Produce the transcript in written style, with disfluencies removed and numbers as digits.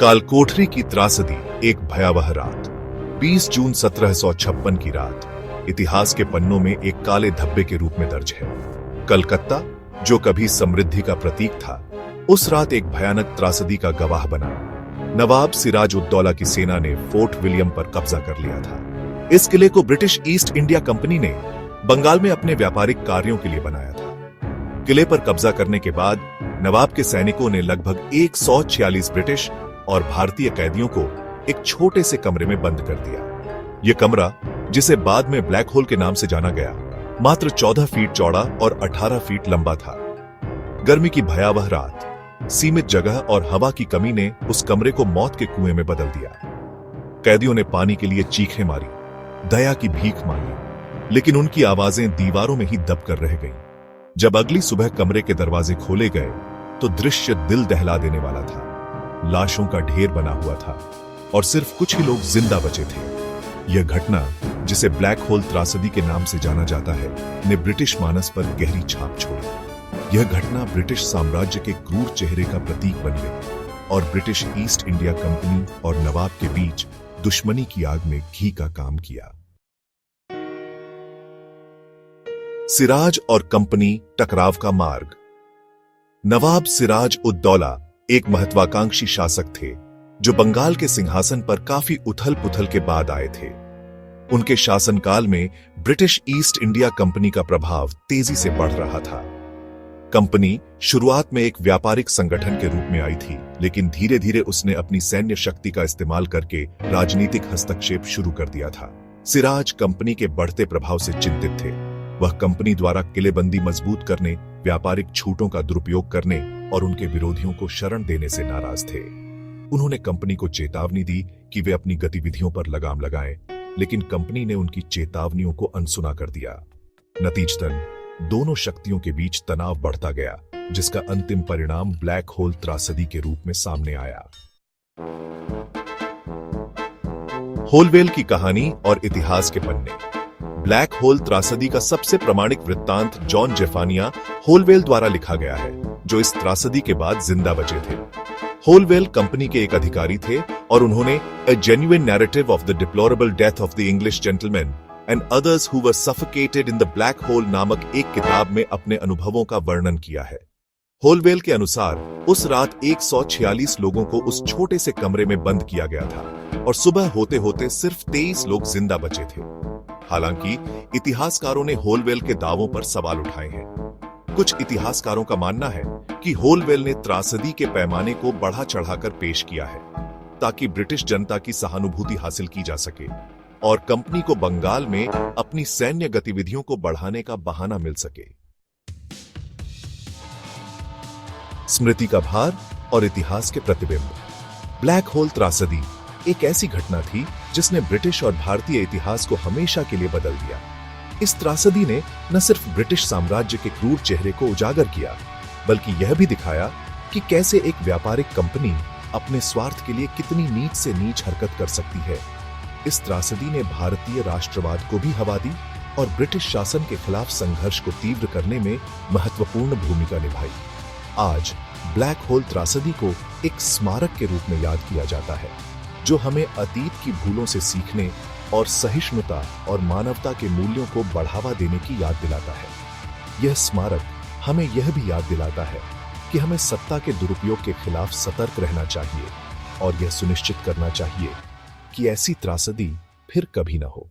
कालकोठरी की त्रासदी, एक भयावह रात। 20 जून 1756 की रात इतिहास के पन्नों में एक काले धब्बे के रूप में दर्ज है। कलकत्ता, जो कभी समृद्धि का प्रतीक था, उस रात एक भयानक त्रासदी का गवाह बना। नवाब सिराज उद दौला की सेना ने फोर्ट विलियम पर कब्जा कर लिया था। इस किले को ब्रिटिश ईस्ट इंडिया कंपनी ने बंगाल में अपने व्यापारिक कार्यों के लिए बनाया था। किले पर कब्जा करने के बाद नवाब के सैनिकों ने लगभग 146 ब्रिटिश और भारतीय कैदियों को एक छोटे से कमरे में बंद कर दिया। यह कमरा, जिसे बाद में ब्लैक होल के नाम से जाना गया, मात्र 14 फीट चौड़ा और 18 फीट लंबा था। गर्मी की भयावह रात, सीमित जगह और हवा की कमी ने उस कमरे को मौत के कुएं में बदल दिया। कैदियों ने पानी के लिए चीखें मारी, दया की भीख मांगी, लेकिन उनकी आवाजें दीवारों में ही दब कर रह गईं। जब अगली सुबह कमरे के दरवाजे खोले गए तो दृश्य दिल दहला देने वाला था। लाशों का ढेर बना हुआ था और सिर्फ कुछ ही लोग जिंदा बचे थे। यह घटना, जिसे ब्लैक होल त्रासदी के नाम से जाना जाता है, ने ब्रिटिश मानस पर गहरी छाप छोड़ी। यह घटना ब्रिटिश साम्राज्य के क्रूर चेहरे का प्रतीक बन गई और ब्रिटिश ईस्ट इंडिया कंपनी और नवाब के बीच दुश्मनी की आग में घी का काम किया। सिराज और कंपनी टकराव का मार्ग। नवाब सिराज उद दौला एक महत्वाकांक्षी शासक थे जो बंगाल के सिंहासन पर काफी उथल पुथल के बाद आए थे। उनके शासनकाल में ब्रिटिश ईस्ट इंडिया कंपनी का प्रभाव तेजी से बढ़ रहा था। कंपनी शुरुआत में एक व्यापारिक संगठन के रूप में आई थी, लेकिन धीरे धीरे उसने अपनी सैन्य शक्ति का इस्तेमाल करके राजनीतिक हस्तक्षेप शुरू कर दिया था। सिराज कंपनी के बढ़ते प्रभाव से चिंतित थे। वह कंपनी द्वारा किलेबंदी मजबूत करने, व्यापारिक छूटों का दुरुपयोग करने और उनके विरोधियों को शरण देने से नाराज थे। उन्होंने कंपनी को चेतावनी दी कि वे अपनी गतिविधियों पर लगाम लगाएं, लेकिन कंपनी ने उनकी चेतावनियों को अनसुना कर दिया। नतीजतन दोनों शक्तियों के बीच तनाव बढ़ता गया, जिसका अंतिम परिणाम ब्लैक होल त्रासदी के रूप में सामने आया। होलवेल की कहानी और इतिहास के पन्ने। ब्लैक होल त्रासदी का सबसे प्रमाणिक वृत्तांत जॉन जेफानिया होलवेल द्वारा लिखा गया है, जो इस त्रासदी के बाद जिंदा बचे थे। होलवेल कंपनी के एक अधिकारी थे और उन्होंने A Genuine Narrative of the Deplorable Death of the English Gentleman and Others Who Were Suffocated in the Black Hole नामक एक किताब में अपने अनुभवों का वर्णन किया है। होलवेल के अनुसार उस रात 146 लोगों को उस छोटे से कमरे में बंद किया गया था और सुबह होते होते सिर्फ 23 लोग जिंदा बचे थे। हालांकि इतिहासकारों ने होलवेल के दावों पर सवाल उठाए हैं। कुछ इतिहासकारों का मानना है कि होलवेल ने त्रासदी के पैमाने को बढ़ा चढ़ाकर पेश किया है ताकि ब्रिटिश जनता की सहानुभूति हासिल की जा सके और कंपनी को बंगाल में अपनी सैन्य गतिविधियों को बढ़ाने का बहाना मिल सके। स्मृति का भार और इतिहास के प्रतिबिंब। ब्लैक होल त्रासदी एक ऐसी घटना थी जिसने ब्रिटिश और भारतीय इतिहास को हमेशा के लिए बदल दिया। इस त्रासदी ने न सिर्फ ब्रिटिश साम्राज्य के क्रूर चेहरे को उजागर किया, बल्कि यह भी दिखाया कि कैसे एक व्यापारिक कंपनी अपने स्वार्थ के लिए कितनी नीच से नीच हरकत कर सकती है। इस त्रासदी ने भारतीय राष्ट्रवाद को भी हवा दी और ब्रिटिश शासन के खिलाफ संघर्ष को तीव्र करने में महत्वपूर्ण भूमिका निभाई। आज ब्लैक होल त्रासदी को एक स्मारक के रूप में याद किया जाता है, जो हमें अतीत की भूलों से सीखने और सहिष्णुता और मानवता के मूल्यों को बढ़ावा देने की याद दिलाता है। यह स्मारक हमें यह भी याद दिलाता है कि हमें सत्ता के दुरुपयोग के खिलाफ सतर्क रहना चाहिए और यह सुनिश्चित करना चाहिए कि ऐसी त्रासदी फिर कभी न हो।